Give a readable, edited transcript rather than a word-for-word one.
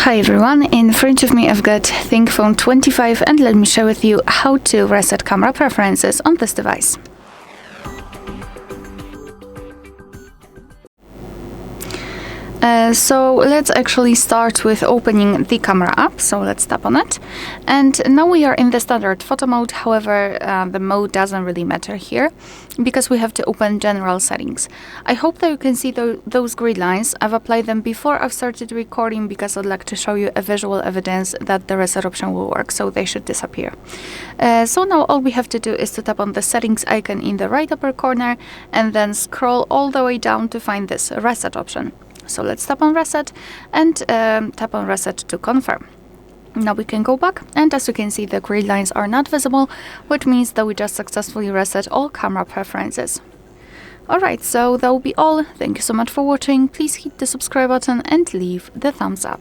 Hi everyone, in front of me I've got ThinkPhone 25 and let me share with you how to reset camera preferences on this device. So let's actually start with opening the camera app, so let's tap on it. And now we are in the standard photo mode, however the mode doesn't really matter here because we have to open general settings. I hope that you can see those grid lines. I've applied them before I've started recording because I'd like to show you a visual evidence that the reset option will work, so they should disappear. So now all we have to do is to tap on the settings icon in the right upper corner and then scroll all the way down to find this reset option. So let's tap on reset and tap on reset to confirm. Now we can go back, and as you can see the grid lines are not visible, which means that we just successfully reset all camera preferences. Alright, so that will be all. Thank you so much for watching. Please hit the subscribe button and leave the thumbs up.